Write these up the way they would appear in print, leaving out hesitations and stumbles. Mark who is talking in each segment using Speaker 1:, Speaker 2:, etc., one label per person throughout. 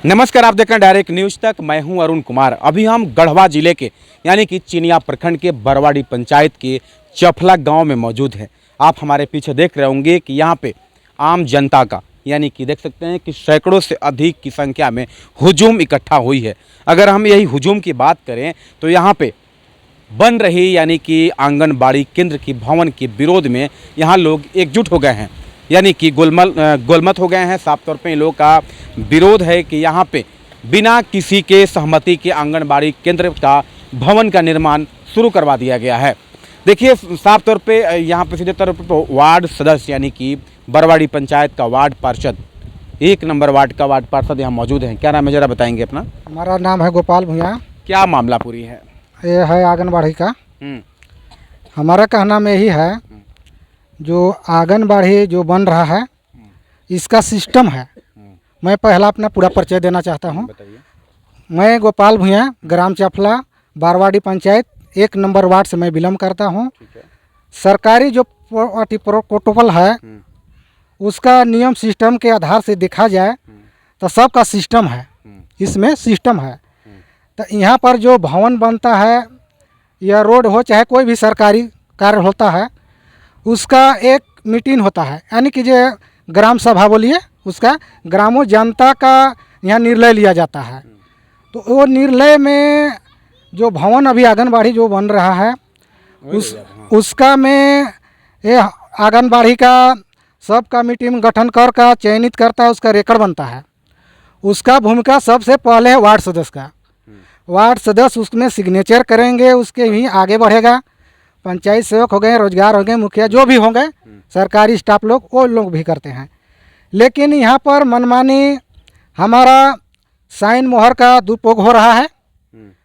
Speaker 1: नमस्कार, आप देख रहे हैं डायरेक्ट न्यूज तक। मैं हूं अरुण कुमार। अभी हम गढ़वा जिले के यानी कि चिनिया प्रखंड के बरवाड़ी पंचायत के चफला गांव में मौजूद हैं। आप हमारे पीछे देख रहे होंगे कि यहां पे आम जनता का यानी कि देख सकते हैं कि सैकड़ों से अधिक की संख्या में हुजूम इकट्ठा हुई है। अगर हम यही हुजूम की बात करें तो यहाँ पे बन रही यानी कि आंगनबाड़ी केंद्र की भवन के विरोध में यहाँ लोग एकजुट हो गए हैं, यानी कि गोलमत हो गए हैं। साफ तौर पे इन लोगों का विरोध है कि यहाँ पे बिना किसी के सहमति के आंगनबाड़ी केंद्र का भवन का निर्माण शुरू करवा दिया गया है। देखिए, साफ तौर पे यहाँ पे सीधे तौर पर वार्ड सदस्य यानी कि बरवाड़ी पंचायत का वार्ड पार्षद, 1 नंबर वार्ड का वार्ड पार्षद यहाँ मौजूद हैं। क्या नाम है, जरा बताएंगे अपना?
Speaker 2: हमारा नाम है गोपाल भूया।
Speaker 1: क्या मामला पूरी है?
Speaker 2: ये है आंगनबाड़ी का। हमारा कहना में यही है, जो आंगनबाड़ी जो बन रहा है इसका सिस्टम है। मैं पहला अपना पूरा परिचय देना चाहता हूँ। मैं गोपाल भूया, ग्राम चफला, बारवाड़ी पंचायत 1 नंबर वार्ड से मैं बिलोंग करता हूँ। सरकारी जो प्रोटोकॉल है उसका नियम सिस्टम के आधार से देखा जाए तो सबका सिस्टम है, इसमें सिस्टम है। तो यहाँ पर जो भवन बनता है या रोड हो चाहे कोई भी सरकारी कार्य होता है, उसका एक मीटिंग होता है, यानी कि जो ग्राम सभा बोलिए, उसका ग्रामों जनता का यहाँ निर्णय लिया जाता है। तो वो निर्णय में जो भवन अभी आंगनबाड़ी जो बन रहा है उसका में ये आंगनबाड़ी का सबका मीटिंग गठन कर का चयनित करता है, उसका रिकॉर्ड बनता है। उसका भूमिका सबसे पहले है वार्ड सदस्य का। वार्ड सदस्य उसमें सिग्नेचर करेंगे, उसके ही आगे बढ़ेगा। पंचायत सेवक हो गए, रोजगार हो गए, मुखिया जो भी होंगे, सरकारी स्टाफ लोग, वो लोग भी करते हैं। लेकिन यहाँ पर मनमानी हमारा साइन मोहर का दुरुपयोग हो रहा है।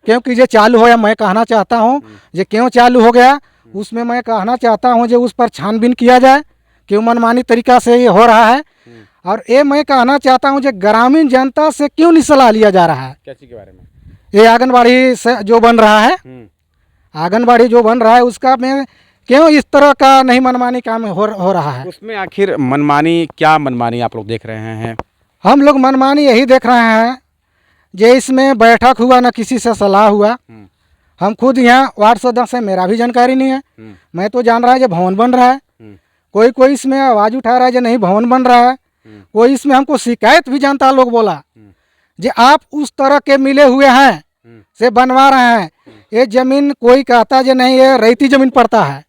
Speaker 2: क्योंकि ये चालू हो, या मैं कहना चाहता हूँ ये क्यों चालू हो गया, उसमें मैं कहना चाहता हूँ जो उस पर छानबीन किया जाए, क्यों मनमानी तरीका से ये हो रहा है। और ये मैं कहना चाहता हूँ जो ग्रामीण जनता से क्यों नहीं सलाह लिया जा रहा है।
Speaker 1: कैसी के बारे में?
Speaker 2: ये आंगनबाड़ी से जो बन रहा है, आंगनबाड़ी जो बन रहा है उसका में क्यों इस तरह का नहीं मनमानी काम हो रहा है।
Speaker 1: उसमें आखिर मनमानी, क्या मनमानी आप लोग देख रहे हैं?
Speaker 2: हम लोग मनमानी यही देख रहे हैं, जे इसमें बैठक हुआ ना किसी से सलाह हुआ। हम खुद यहाँ वार्ड सदस्य है, मेरा भी जानकारी नहीं है। मैं तो जान रहा है जो भवन बन रहा है। कोई इसमें आवाज़ उठा रहा है जो नहीं भवन बन रहा है। कोई इसमें हमको शिकायत भी जनता लोग बोला जे आप उस तरह के मिले हुए हैं से बनवा रहे हैं। ये जमीन कोई कहता जो नहीं ये रैती जमीन पड़ता है।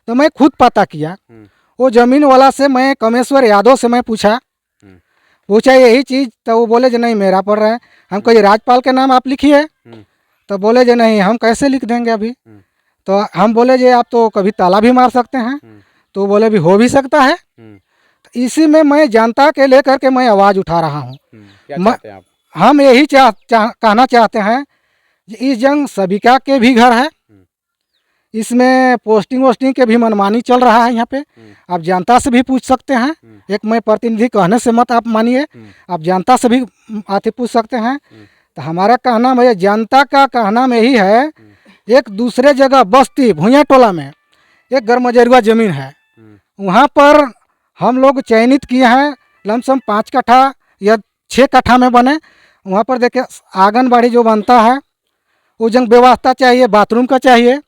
Speaker 2: तो मैं खुद पता किया, वो जमीन वाला से मैं कमेश्वर यादव से मैं पूछा यही चीज़, तो वो बोले जो नहीं मेरा पड़ रहा है। हम कहिए राजपाल के नाम आप लिखिए, तो बोले जो नहीं हम कैसे लिख देंगे अभी। तो हम बोले जो आप तो कभी ताला भी मार सकते हैं, तो बोले भी हो भी सकता है। तो इसी में मैं जनता के लेकर के मैं आवाज़ उठा रहा हूँ। हम यही कहना चाहते हैं इस जंग सबिका के भी घर है, इसमें पोस्टिंग वोस्टिंग के भी मनमानी चल रहा है। यहाँ पे आप जनता से भी पूछ सकते हैं। एक मैं प्रतिनिधि कहने से मत आप मानिए, आप जनता से भी आते पूछ सकते हैं। तो हमारा कहना में जनता का कहना में ही है, एक दूसरे जगह बस्ती भूया टोला में एक गरमजरुआ ज़मीन है, वहाँ पर हम लोग चयनित किए हैं। लमसम 5 कट्ठा या 6 कट्ठा में बने। वहाँ पर देखिए आंगनबाड़ी जो बनता है वो जंग व्यवस्था चाहिए, बाथरूम का चाहिए,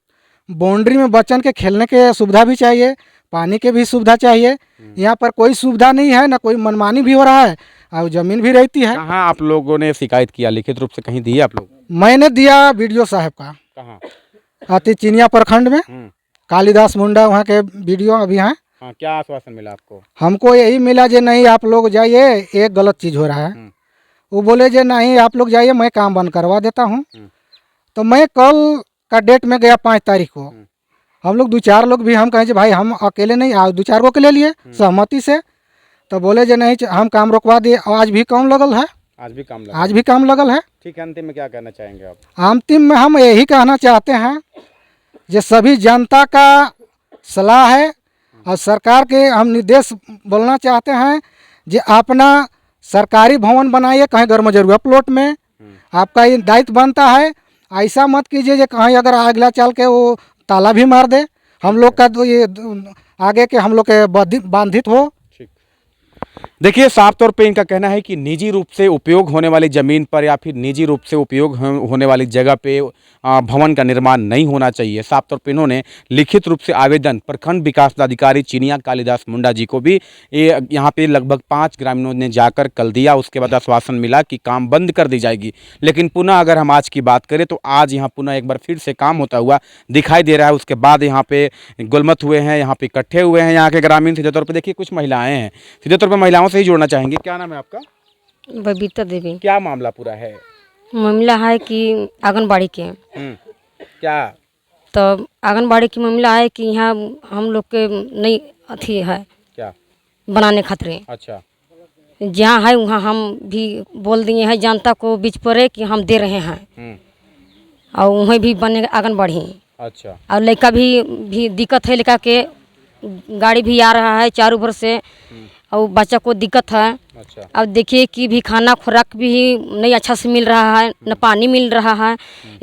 Speaker 2: बाउंड्री में बच्चन के खेलने के सुविधा भी चाहिए, पानी के भी सुविधा चाहिए। यहाँ पर कोई सुविधा नहीं है, ना कोई मनमानी भी हो रहा है और ज़मीन भी रहती है।
Speaker 1: कहाँ आप लोगों ने शिकायत किया, लिखित रूप से कहीं दी आप लोग?
Speaker 2: मैंने दिया बीडीओ साहब का।
Speaker 1: कहाँ?
Speaker 2: अति चिनिया प्रखंड में कालिदास मुंडा वहाँ के बीडीओ अभी हैं।
Speaker 1: हाँ, क्या आश्वासन मिला आपको?
Speaker 2: हमको यही मिला जो नहीं आप लोग जाइए, एक गलत चीज़ हो रहा है। वो बोले जो नहीं आप लोग जाइए, मैं काम बंद करवा देता हूँ। तो मैं कल का डेट में गया 5 तारीख को। हम लोग 2-4 लोग भी हम कहें भाई हम अकेले नहीं, 2-4 को के ले लिए सहमति से। तो बोले जो नहीं हम काम रोकवा दिए। आज भी काम लगल है, आज भी काम लगल है।
Speaker 1: ठीक है, अंतिम में क्या कहना चाहेंगे आप?
Speaker 2: अंतिम में हम यही कहना चाहते हैं जो सभी जनता का सलाह है और सरकार के हम निर्देश बोलना चाहते हैं जो अपना सरकारी भवन बनाइए, कहीं गरमजरुआ प्लॉट में आपका ये दायित्व बनता है। ऐसा मत कीजिए जो कहीं अगर अगला चल के वो ताला भी मार दे, हम लोग का तो ये आगे के हम लोग के बाधित हो।
Speaker 1: देखिए, साफ तौर पे इनका कहना है कि निजी रूप से उपयोग होने वाली ज़मीन पर या फिर निजी रूप से उपयोग होने वाली जगह पे भवन का निर्माण नहीं होना चाहिए। साफ तौर पे इन्होंने लिखित रूप से आवेदन प्रखंड विकास पदाधिकारी चिनिया कालिदास मुंडा जी को भी यहाँ पे लगभग 5 ग्रामीणों ने जाकर कल दिया। उसके बाद आश्वासन मिला कि काम बंद कर दी जाएगी। लेकिन पुनः अगर हम आज की बात करें तो आज यहाँ पुनः एक बार फिर से काम होता हुआ दिखाई दे रहा है। उसके बाद यहाँ पे गुलमत हुए हैं, यहाँ पे इकट्ठे हुए हैं यहाँ के ग्रामीण। सीधे तौर पर देखिए कुछ महिलाएँ हैं, सीधे तौर पर महिलाओं से ही जोड़ना चाहेंगे। क्या नाम है आपका?
Speaker 3: बबीता देवी।
Speaker 1: क्या मामला पूरा है?
Speaker 3: मामला है कि आंगनबाड़ी के
Speaker 1: क्या?
Speaker 3: तो आंगनबाड़ी की मामला है कि यहाँ हम लोग के नई अथी है
Speaker 1: क्या
Speaker 3: बनाने खातिर।
Speaker 1: अच्छा,
Speaker 3: जहाँ है वहाँ हम भी बोल दिए हैं जनता को बीच पड़े कि हम दे रहे हैं और वहीं भी बने आंगनबाड़ी।
Speaker 1: अच्छा,
Speaker 3: और लड़का भी दिक्कत है, लड़का के गाड़ी भी आ रहा है चारों भर से और बच्चा को दिक्कत है।
Speaker 1: अच्छा,
Speaker 3: अब देखिए कि भी खाना खुराक भी नहीं अच्छा से मिल रहा है, न पानी मिल रहा है।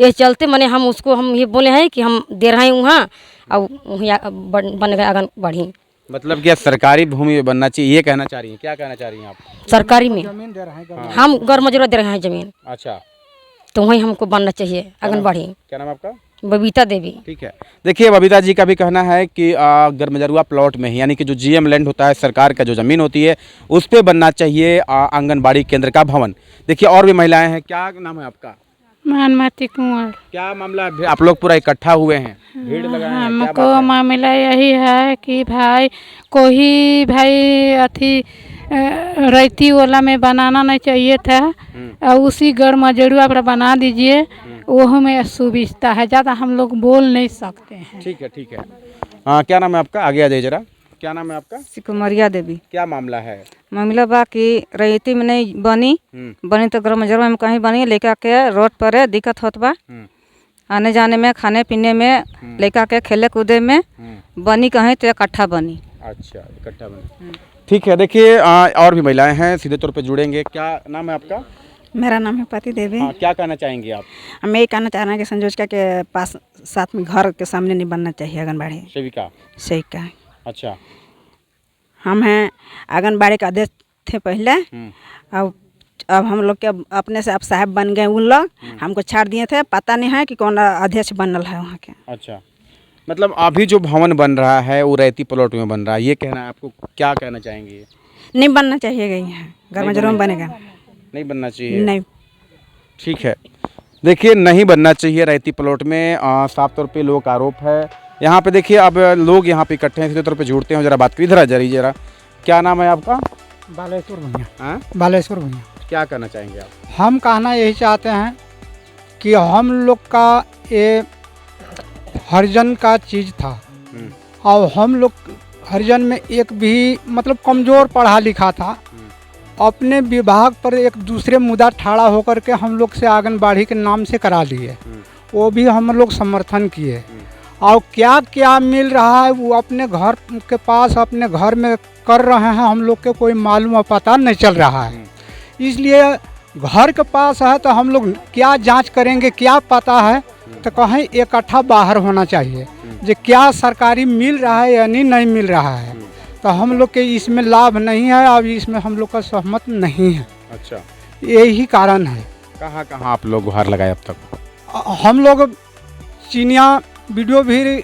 Speaker 3: ये चलते मैंने हम ये बोले हैं कि हम दे रहे हैं वहाँ और वहीं बन गए आंगनबाड़ी।
Speaker 1: मतलब क्या सरकारी भूमि में बनना चाहिए ये कहना चाह रही हैं? क्या कहना चाह रही हैं आप?
Speaker 3: सरकारी में
Speaker 2: जमीन दे रहे हैं,
Speaker 3: हम गैर मजूरा दे रहे हैं ज़मीन,
Speaker 1: अच्छा,
Speaker 3: तो वहीं हमको बनना चाहिए आंगनबाड़ी।
Speaker 1: क्या नाम है आपका?
Speaker 3: बबीता देवी।
Speaker 1: ठीक है। देखिए, बबीता जी का भी कहना है कि गरमजरुआ प्लॉट में ही, यानी कि जो जीएम लैंड होता है, सरकार का जो ज़मीन होती है, उस पे बनना चाहिए आंगनबाड़ी केंद्र का भवन। देखिए और भी महिलाएं हैं। क्या नाम है आपका?
Speaker 4: मानमती कुंवर।
Speaker 1: क्या मामला है? आप लोग पूरा इकट्ठा हुए हैं, भीड़ लगाए हैं, क्या
Speaker 4: हमको
Speaker 1: बात है?
Speaker 4: मामला यही है कि भाई अथी रेती वाला में बनाना नहीं चाहिए था और उसी गैर मजरूआ पर बना दीजिए, वो हमें सुविधा है, ज़्यादा हम लोग बोल नहीं सकते हैं।
Speaker 1: ठीक है, ठीक है। क्या नाम है आपका? आगे आ जाइए जरा। क्या नाम है आपका?
Speaker 5: सिकुमरिया देवी।
Speaker 1: क्या मामला है?
Speaker 5: मामला बा कि रेती में नहीं बनी तो गरम जरूर में कहीं बनी, लेकर के रोड पर दिक्कत होत बा, आने जाने में, खाने पीने में, लेकर के खेले कूदे में। बनी कहीं तो इकट्ठा बनी।
Speaker 1: अच्छा, इकट्ठा बनी। ठीक है। देखिए और भी महिलाएं हैं, सीधे तौर पे जुड़ेंगे। क्या नाम है आपका?
Speaker 6: मेरा नाम है पति देवी।
Speaker 1: हाँ, क्या कहना चाहेंगे आप?
Speaker 6: हम यही कहना चाह रहे हैं कि संयोजका के पास साथ में घर के सामने नहीं बनना चाहिए आंगनबाड़ी।
Speaker 1: सेविका?
Speaker 6: सही का।
Speaker 1: अच्छा,
Speaker 6: हम हैं आंगनबाड़ी के अध्यक्ष थे पहले, अब हम लोग के अपने से अब साहब बन गए उन लोग, हमको छाड़ दिए थे, पता नहीं है कि कौन अध्यक्ष बनल है वहाँ के।
Speaker 1: अच्छा, मतलब अभी जो भवन बन रहा है वो रेती प्लॉट में बन रहा है, ये कहना है आपको? क्या कहना चाहेंगे?
Speaker 6: नहीं बनना चाहिए, यहाँ घर जरूर बनेगा।
Speaker 1: नहीं बनना चाहिए?
Speaker 6: नहीं।
Speaker 1: ठीक है। देखिए, नहीं बनना चाहिए रेती प्लॉट में, साफ तौर पे लोग आरोप है यहाँ पे। देखिए अब लोग यहाँ पे इकट्ठे हैं, सीधे तौर पे जुड़ते हैं। जरा बात करिए, इधर जरा। क्या नाम है आपका?
Speaker 2: बालेश्वर भैया।
Speaker 1: हाँ,
Speaker 2: बालेश्वर भैया।
Speaker 1: क्या कहना चाहेंगे आप?
Speaker 2: हम कहना यही चाहते हैं कि हम लोग का ये हरिजन का चीज़ था और हम लोग हरिजन में एक भी मतलब कमज़ोर पढ़ा लिखा था, अपने विभाग पर एक दूसरे मुद्दा ठाड़ा होकर के हम लोग से आंगनबाड़ी के नाम से करा लिए, वो भी हम लोग समर्थन किए। और क्या क्या मिल रहा है वो अपने घर के पास अपने घर में कर रहे हैं, हम लोग के कोई मालूम और पता नहीं चल रहा है। इसलिए घर के पास है तो हम लोग क्या जांच करेंगे, क्या पता है, तो कहीं इकट्ठा बाहर होना चाहिए जो क्या सरकारी मिल रहा है या नहीं मिल रहा है। तो हम लोग के इसमें लाभ नहीं है, अब इसमें हम लोग का सहमत नहीं है।
Speaker 1: अच्छा,
Speaker 2: यही कारण है।
Speaker 1: कहाँ कहाँ आप लोग गुहार लगाए अब तक?
Speaker 2: हम लोग चिनिया वीडियो भी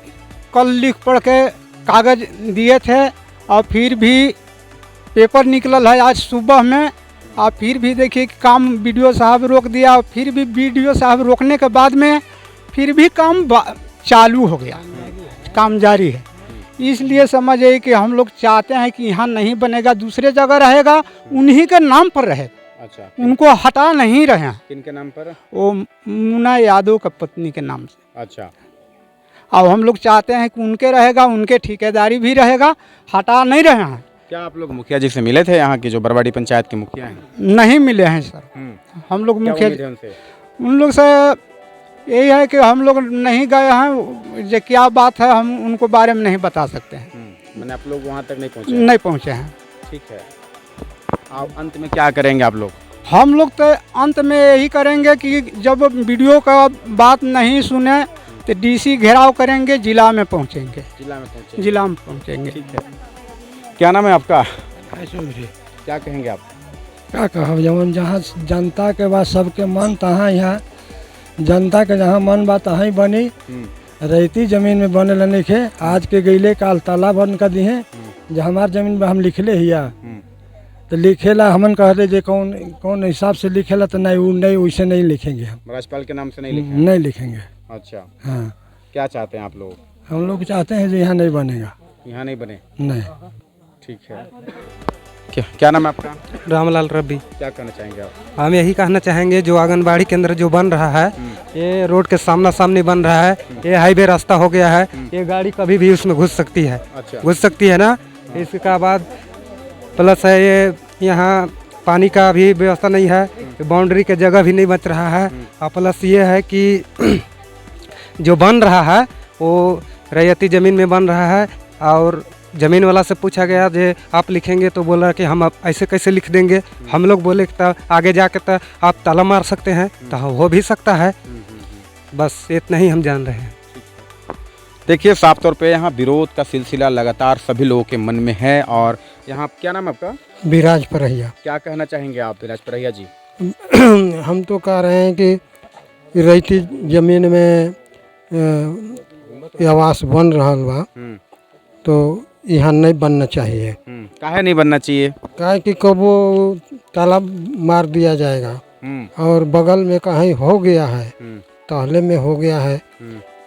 Speaker 2: कल लिख पढ़ के कागज़ दिए थे और फिर भी पेपर निकलल है आज सुबह में, और फिर भी देखिए काम वीडियो साहब रोक दिया, फिर भी वीडियो साहब रोकने के बाद में फिर भी काम चालू हो गया, काम जारी है। इसलिए समझिए कि हम लोग चाहते हैं कि यहाँ नहीं बनेगा, दूसरे जगह रहेगा, उन्हीं के नाम पर रहे।
Speaker 1: अच्छा,
Speaker 2: उनको हटा नहीं रहे हैं।
Speaker 1: किनके नाम पर?
Speaker 2: वो मुन्ना यादव का पत्नी के नाम से।
Speaker 1: अच्छा,
Speaker 2: अब हम लोग चाहते हैं कि उनके रहेगा, उनके ठेकेदारी भी रहेगा, हटा नहीं रहे हैं।
Speaker 1: क्या आप लोग मुखिया जी से मिले थे? यहाँ की जो बरवाड़ी पंचायत के मुखिया हैं?
Speaker 2: नहीं मिले हैं सर। हम लोग
Speaker 1: क्या
Speaker 2: मुखिया
Speaker 1: उम्मीद है उनसे?
Speaker 2: उन लोग से यही है कि हम लोग नहीं गए हैं, जो क्या बात है हम उनको बारे में नहीं बता सकते हैं।
Speaker 1: मैंने आप लोग वहाँ तक नहीं पहुँचे?
Speaker 2: नहीं पहुँचे हैं।
Speaker 1: ठीक है। आप अंत में क्या करेंगे आप लोग?
Speaker 2: हम लोग तो अंत में यही करेंगे कि जब वीडियो का बात नहीं सुने तो डीसी घेराव करेंगे, जिला में पहुँचेंगे।
Speaker 1: जिला में पहुँचे?
Speaker 2: जिला में पहुँचेंगे।
Speaker 1: ठीक है। क्या नाम है आपका? क्या कहेंगे आप?
Speaker 2: का कहब जवन जहाँ जनता के बाद सबके मन तहाँ यहाँ जनता के जहाँ मन बा तहाँ ही बनी। रैती जमीन में बने ला लिखे आज के गईले काल ताला बन कर दिए जो हमार जमीन में हम लिखले हिया तो लिखेला हमन कहले जे कौन कौन हिसाब से लिखेला तो नहीं नहीं वैसे नहीं लिखेंगे हम
Speaker 1: राज्यपाल के नाम से नहीं लिखे?
Speaker 2: नहीं लिखेंगे।
Speaker 1: अच्छा,
Speaker 2: हाँ
Speaker 1: क्या चाहते हैं आप लोग?
Speaker 2: हम लोग चाहते हैं जो यहाँ नहीं बनेगा।
Speaker 1: यहाँ नहीं बने?
Speaker 2: नहीं।
Speaker 1: ठीक है। क्या नाम है आपका?
Speaker 7: रामलाल रब्बी।
Speaker 1: क्या कहना चाहेंगे आप?
Speaker 7: हम यही कहना चाहेंगे जो आंगनबाड़ी केंद्र जो बन रहा है ये रोड के सामना सामने बन रहा है, ये हाईवे रास्ता हो गया है, ये गाड़ी कभी भी उसमें घुस सकती है।
Speaker 1: अच्छा।
Speaker 7: घुस सकती है ना। इसके बाद प्लस है ये यहाँ पानी का भी व्यवस्था नहीं है, बाउंड्री के जगह भी नहीं बच रहा है। और प्लस ये है कि जो बन रहा है वो रैयती ज़मीन में बन रहा है और ज़मीन वाला से पूछा गया जे आप लिखेंगे तो बोला कि हम ऐसे कैसे लिख देंगे। हम लोग बोले तो आगे जाके तो आप ताला मार सकते हैं, तो हो भी सकता है। बस इतना ही हम जान रहे हैं।
Speaker 1: देखिए साफ तौर पे यहाँ विरोध का सिलसिला लगातार सभी लोगों के मन में है। और यहाँ क्या नाम है आपका?
Speaker 2: विराज परहिया।
Speaker 1: क्या कहना चाहेंगे आप विराज परहिया जी?
Speaker 2: हम तो कह रहे हैं कि रैती जमीन में आवास बन रहा बा तो यहाँ नहीं बनना चाहिए।
Speaker 1: काहे नहीं बनना चाहिए?
Speaker 2: काहे कि कबो ताला मार दिया जाएगा और बगल में कहीं हो गया है, तहले में हो गया है।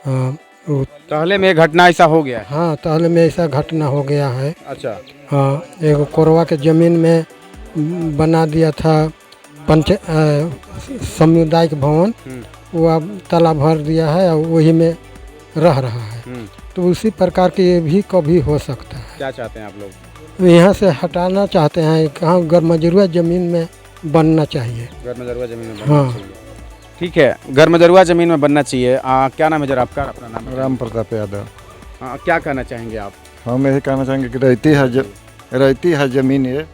Speaker 2: हाँ,
Speaker 1: पहले में घटना ऐसा हो गया है।
Speaker 2: हाँ तहले में ऐसा घटना हो गया है।
Speaker 1: अच्छा।
Speaker 2: हाँ एक कोरवा के ज़मीन में बना दिया था सामुदायिक भवन, वो अब ताला भर दिया है और वही में रह रहा है। तो उसी प्रकार के ये भी कभी हो सकता है।
Speaker 1: क्या चाहते हैं आप लोग?
Speaker 2: यहाँ से हटाना चाहते हैं, कहाँ गरमजरुआ ज़मीन में बनना चाहिए।
Speaker 1: गरमजरुआ ज़मीन में
Speaker 2: हाँ।
Speaker 1: बनना चाहिए। ठीक है, गरमजरुआ ज़मीन में बनना चाहिए। क्या नाम है जरा आपका? अपना नाम?
Speaker 8: राम प्रताप यादव।
Speaker 1: हाँ, क्या कहना चाहेंगे आप?
Speaker 8: हम यही कहना चाहेंगे कि रहती है ज़मीन ये,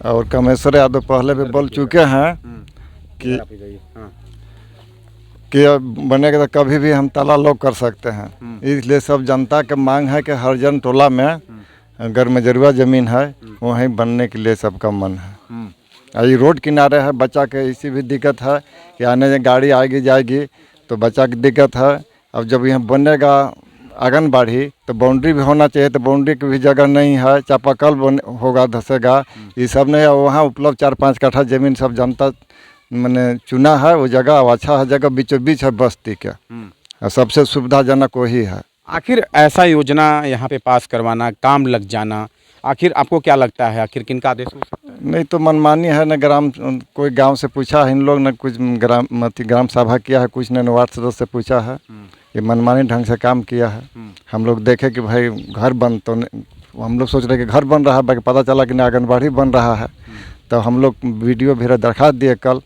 Speaker 8: और कमेश्वर यादव पहले भी बोल चुके हैं कि बनेगा तो कभी भी हम ताला लॉक कर सकते हैं। इसलिए सब जनता के मांग है कि हर जन टोला में गरमजरुआ ज़मीन है वहीं बनने के लिए सबका मन है। ये रोड किनारे है, बच्चा के इसी भी दिक्कत है कि आने गाड़ी आएगी जाएगी तो बच्चा की दिक्कत है। अब जब यहाँ बनेगा आंगनबाड़ी तो बाउंड्री भी होना चाहिए, तो बाउंड्री की भी जगह नहीं है, चापाकल होगा धसेगा, ये सब नहीं है। वहाँ उपलब्ध 4-5 कट्ठा ज़मीन सब जनता मैंने चुना है, वो जगह अच्छा है, जगह बीचों बीच है बस्ती के, और सबसे सुविधाजनक वही है।
Speaker 1: आखिर ऐसा योजना यहाँ पे पास करवाना, काम लग जाना, आखिर आपको क्या लगता है आखिर किनका आदेश हो सकता है?
Speaker 8: नहीं तो मनमानी है न, कोई गांव से पूछा है इन लोग न, कुछ ग्राम सभा किया है, कुछ ने वार्ड सदस्य से पूछा है, ये मनमानी ढंग से काम किया है। हम लोग देखे कि भाई घर बन तो हम लोग सोच रहे कि घर बन रहा है, बाकी पता चला कि आंगनबाड़ी बन रहा है। तो हम लोग वीडियो भी दरखास्त दिए, कल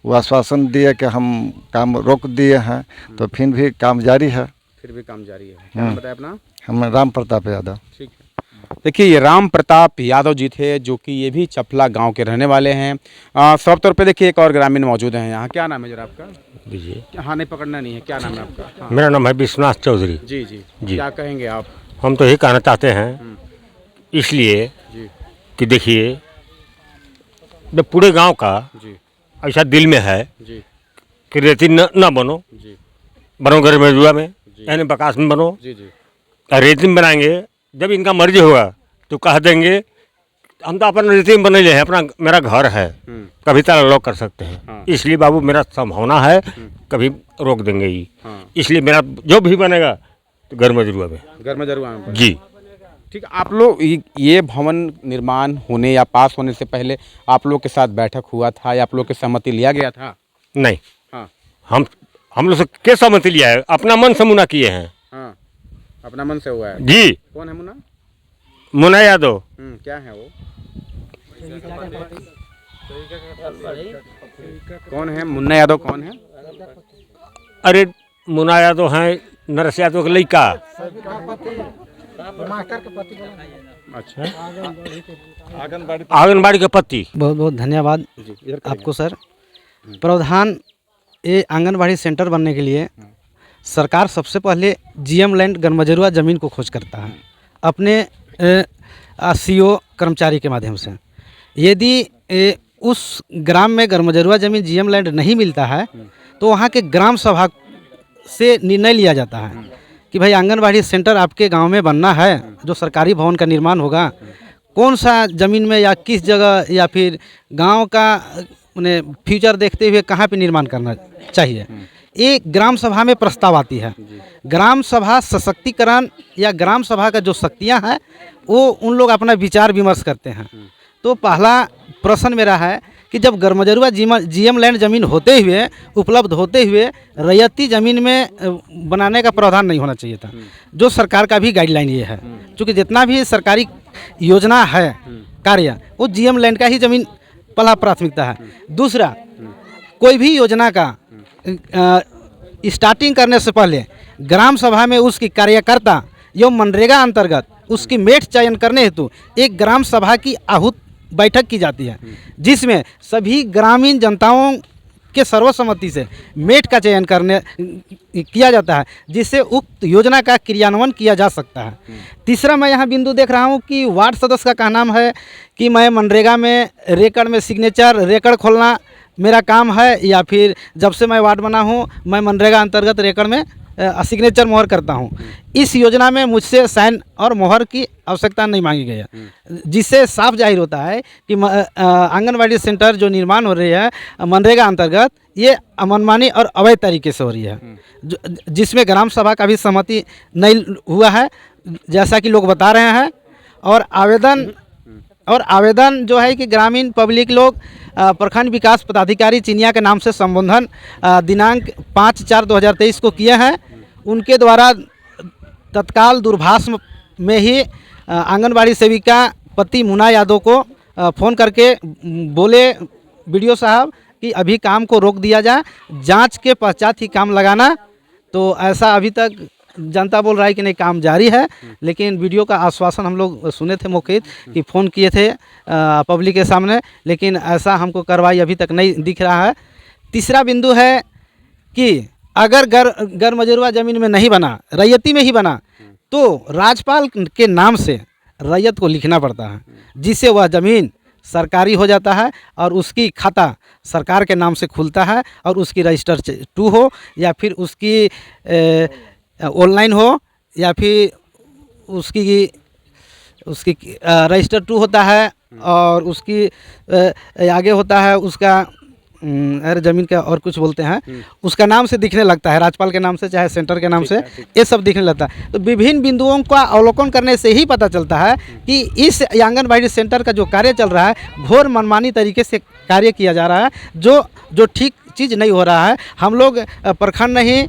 Speaker 8: वो आश्वासन दिए कि हम काम रोक दिए हैं, तो फिर भी काम जारी है।
Speaker 1: फिर भी काम जारी है। क्या नाम बताया अपना?
Speaker 8: हम राम प्रताप यादव।
Speaker 1: ठीक है। देखिए ये राम प्रताप यादव जी थे जो कि ये भी चपला गांव के रहने वाले हैं। साफ तौर पे देखिए एक और ग्रामीण मौजूद हैं यहाँ। क्या नाम है जरा आपका?
Speaker 9: विजय।
Speaker 1: हाँ, नहीं पकड़ना नहीं है। क्या नाम है आपका? हाँ।
Speaker 9: मेरा नाम है विश्वनाथ चौधरी।
Speaker 1: जी जी
Speaker 9: जी।
Speaker 1: क्या कहेंगे आप?
Speaker 9: हम तो यही कहना चाहते हैं इसलिए
Speaker 1: जी
Speaker 9: कि देखिए जब पूरे गांव का
Speaker 1: जी
Speaker 9: ऐसा दिल में है
Speaker 1: जी
Speaker 9: कि रेती न बनो,
Speaker 1: जी
Speaker 9: बनो गरमजरुआ में यानी बकास में बनो,
Speaker 1: जी जी
Speaker 9: और रेती में बनाएंगे। जब इनका मर्जी होगा तो कह देंगे हम तो अपन रेती में बने हैं, अपना मेरा घर है, कभी ताला लॉक कर सकते हैं।
Speaker 1: हाँ।
Speaker 9: इसलिए बाबू मेरा संभावना है कभी रोक देंगे ही।
Speaker 1: हाँ।
Speaker 9: इसलिए मेरा जो भी बनेगा तो गरमजरुआ में।
Speaker 1: गरमजरुआ में
Speaker 9: जी
Speaker 1: ठीक। आप लोग ये भवन निर्माण होने या पास होने से पहले आप लोग के साथ बैठक हुआ था या आप लोग की सहमति लिया गया था?
Speaker 9: नहीं।
Speaker 1: हाँ।
Speaker 9: हम लोग से क्या सहमति लिया है? अपना मन से मुना किए हैं।
Speaker 1: हाँ, अपना मन से हुआ है।
Speaker 9: जी।
Speaker 1: कौन है मुन्ना?
Speaker 9: मुन्ना यादव।
Speaker 1: क्या है वो? कौन है मुन्ना यादव? कौन है?
Speaker 9: अरे मुन्ना यादव हैं नरस यादव के लड़का।
Speaker 1: अच्छा।
Speaker 9: आंगनबाड़ी के पति।
Speaker 10: बहुत बहुत धन्यवाद आपको सर। प्रावधान ये आंगनबाड़ी सेंटर बनने के लिए सरकार सबसे पहले जीएम लैंड गरमजरुआ ज़मीन को खोज करता है अपने सीओ कर्मचारी के माध्यम से। यदि उस ग्राम में गर्मजरुआ ज़मीन जीएम लैंड नहीं मिलता है तो वहाँ के ग्राम सभा से निर्णय लिया जाता है कि भाई आंगनबाड़ी सेंटर आपके गांव में बनना है, जो सरकारी भवन का निर्माण होगा, कौन सा ज़मीन में या किस जगह या फिर गांव का उन्हें फ्यूचर देखते हुए कहाँ पे निर्माण करना चाहिए, ये ग्राम सभा में प्रस्ताव आती है। ग्राम सभा सशक्तिकरण या ग्राम सभा का जो शक्तियाँ हैं वो उन लोग अपना विचार विमर्श करते हैं। तो पहला प्रश्न मेरा है कि जब गर्मजरुआ जीएम लैंड ज़मीन होते हुए उपलब्ध होते हुए रैयती ज़मीन में बनाने का प्रावधान नहीं होना चाहिए था, जो सरकार का भी गाइडलाइन ये है। क्योंकि जितना भी सरकारी योजना है कार्य वो जीएम लैंड का ही ज़मीन पहला प्राथमिकता है। दूसरा, कोई भी योजना का स्टार्टिंग करने से पहले ग्राम सभा में उसकी कार्यकर्ता एवं मनरेगा अंतर्गत उसकी मेट चयन करने हेतु एक ग्राम सभा की आहूत बैठक की जाती है, जिसमें सभी ग्रामीण जनताओं के सर्वसम्मति से मेट का चयन किया जाता है, जिससे उक्त योजना का क्रियान्वयन किया जा सकता है। तीसरा, मैं यहाँ बिंदु देख रहा हूँ कि वार्ड सदस्य का कहना है कि मैं मनरेगा में रेकड़ में सिग्नेचर रेकड़ खोलना मेरा काम है, या फिर जब से मैं वार्ड बना हूँ मैं मनरेगा अंतर्गत रेकड़ में सिग्नेचर मोहर करता हूँ। इस योजना में मुझसे साइन और मोहर की आवश्यकता नहीं मांगी गई है, जिससे साफ जाहिर होता है कि आंगनबाड़ी सेंटर जो निर्माण हो रही है मनरेगा अंतर्गत ये मनमानी और अवैध तरीके से हो रही है, जिसमें ग्राम सभा का भी सहमति नहीं हुआ है, जैसा कि लोग बता रहे हैं। और आवेदन जो है कि ग्रामीण पब्लिक लोग प्रखंड विकास पदाधिकारी चिनिया के नाम से संबोधन दिनांक 5/4/2023 को किए हैं। उनके द्वारा तत्काल दूरभाष में ही आंगनबाड़ी सेविका पति मुन्ना यादव को फ़ोन करके बोले बीडीओ साहब कि अभी काम को रोक दिया जाए, जांच के पश्चात ही काम लगाना। तो ऐसा अभी तक जनता बोल रहा है कि नहीं, काम जारी है, लेकिन वीडियो का आश्वासन हम लोग सुने थे मौके कि फ़ोन किए थे पब्लिक के सामने, लेकिन ऐसा हमको कार्रवाई अभी तक नहीं दिख रहा है। तीसरा बिंदु है कि अगर गर्मजरुआ ज़मीन में नहीं बना, रैयती में ही बना, तो राज्यपाल के नाम से रैयत को लिखना पड़ता है, जिससे वह ज़मीन सरकारी हो जाता है और उसकी खाता सरकार के नाम से खुलता है और उसकी रजिस्टर 2 हो या फिर उसकी ऑनलाइन हो या फिर उसकी रजिस्टर 2 होता है और उसकी आगे होता है उसका अरे ज़मीन का और कुछ बोलते हैं, उसका नाम से दिखने लगता है, राज्यपाल के नाम से चाहे सेंटर के नाम से, ये सब दिखने लगता है। तो विभिन्न बिंदुओं का अवलोकन करने से ही पता चलता है कि इस आंगनबाड़ी सेंटर का जो कार्य चल रहा है घोर मनमानी तरीके से कार्य किया जा रहा है, जो ठीक चीज़ नहीं हो रहा है। हम लोग प्रखंड नहीं,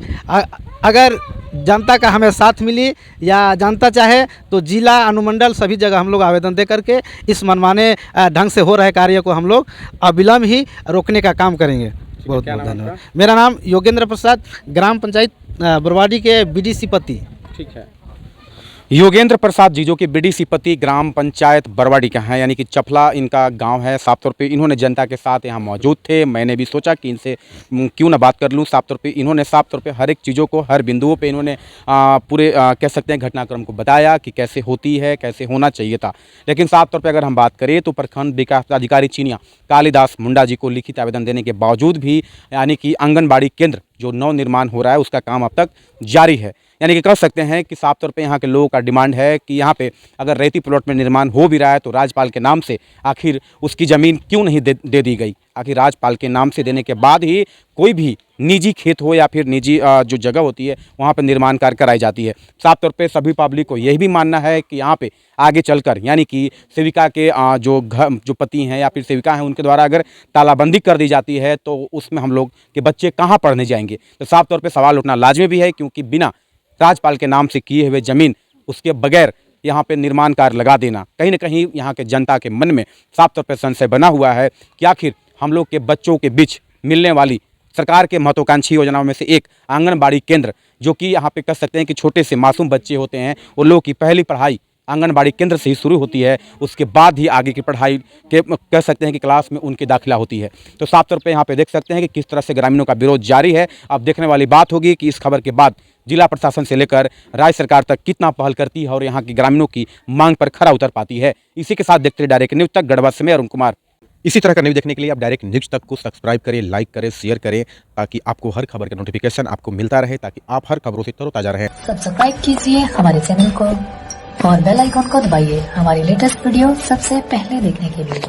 Speaker 10: अगर जनता का हमें साथ मिली या जनता चाहे तो जिला अनुमंडल सभी जगह हम लोग आवेदन दे करके इस मनमाने ढंग से हो रहे कार्य को हम लोग अविलंब ही रोकने का काम करेंगे। बहुत बहुत धन्यवाद। मेरा नाम योगेंद्र प्रसाद, ग्राम पंचायत बरवाडी के बीडीसी पति।
Speaker 1: ठीक है, योगेंद्र प्रसाद जी जो कि बीडीसी पति ग्राम पंचायत बरवाडी का है, यानी कि चफला इनका गांव है। साफ तौर पे इन्होंने जनता के साथ यहाँ मौजूद थे। मैंने भी सोचा कि इनसे क्यों ना बात कर लूँ। साफ तौर पे इन्होंने साफ तौर पे हर एक चीज़ों को, हर बिंदुओं पे इन्होंने पूरे कह सकते हैं घटनाक्रम को बताया कि कैसे होती है, कैसे होना चाहिए था। लेकिन साफ तौर पर अगर हम बात करें तो प्रखंड विकास पदाधिकारी चिनिया कालिदास मुंडा जी को लिखित आवेदन देने के बावजूद भी यानी कि आंगनबाड़ी केंद्र जो नव निर्माण हो रहा है उसका काम अब तक जारी है। यानी कि कह सकते हैं कि साफ तौर पे यहाँ के लोगों का डिमांड है कि यहाँ पे अगर रेती प्लॉट में निर्माण हो भी रहा है तो राज्यपाल के नाम से आखिर उसकी ज़मीन क्यों नहीं दे दी गई। आखिर राज्यपाल के नाम से देने के बाद ही कोई भी निजी खेत हो या फिर निजी जो जगह होती है वहाँ पर निर्माण कार्य कराई जाती है। साफ तौर पे सभी पब्लिक को यही भी मानना है कि यहाँ पे आगे चलकर यानी कि सेविका के जो पति हैं या फिर सेविका हैं उनके द्वारा अगर तालाबंदी कर दी जाती है तो उसमें हम लोग के बच्चे कहाँ पढ़ने जाएंगे। तो साफ तौर पर सवाल उठना लाजमी भी है, क्योंकि बिना राज्यपाल के नाम से किए हुए ज़मीन उसके बगैर यहाँ पे निर्माण कार्य लगा देना कहीं ना कहीं यहाँ के जनता के मन में साफ तौर पर संशय बना हुआ है कि आखिर हम लोग के बच्चों के बीच मिलने वाली सरकार के महत्वाकांक्षी योजनाओं में से एक आंगनबाड़ी केंद्र, जो कि यहाँ पे कह सकते हैं कि छोटे से मासूम बच्चे होते हैं, उन लोगों की पहली पढ़ाई आंगनबाड़ी केंद्र से ही शुरू होती है, उसके बाद ही आगे की पढ़ाई के कह सकते हैं कि क्लास में उनकी दाखिला होती है। तो साफ तौर पे यहाँ पे देख सकते हैं कि किस तरह से ग्रामीणों का विरोध जारी है। अब देखने वाली बात होगी कि इस खबर के बाद जिला प्रशासन से लेकर राज्य सरकार तक कितना पहल करती है और यहाँ की ग्रामीणों की मांग पर खरा उतर पाती है। इसी के साथ देखते रहिए डायरेक्ट न्यूज़ तक। गढ़वा से मैं अरुण कुमार। इसी तरह का न्यूज़ देखने के लिए आप डायरेक्ट न्यूज़ तक को सब्सक्राइब करें, लाइक करें, शेयर करें, ताकि आपको हर खबर का नोटिफिकेशन आपको मिलता रहे, ताकि आप हर खबरों से तरोताज़ा रहें।
Speaker 11: सब्सक्राइब कीजिए हमारे चैनल को और बेल आइकॉन को दबाइए हमारी लेटेस्ट वीडियो सबसे पहले देखने के लिए।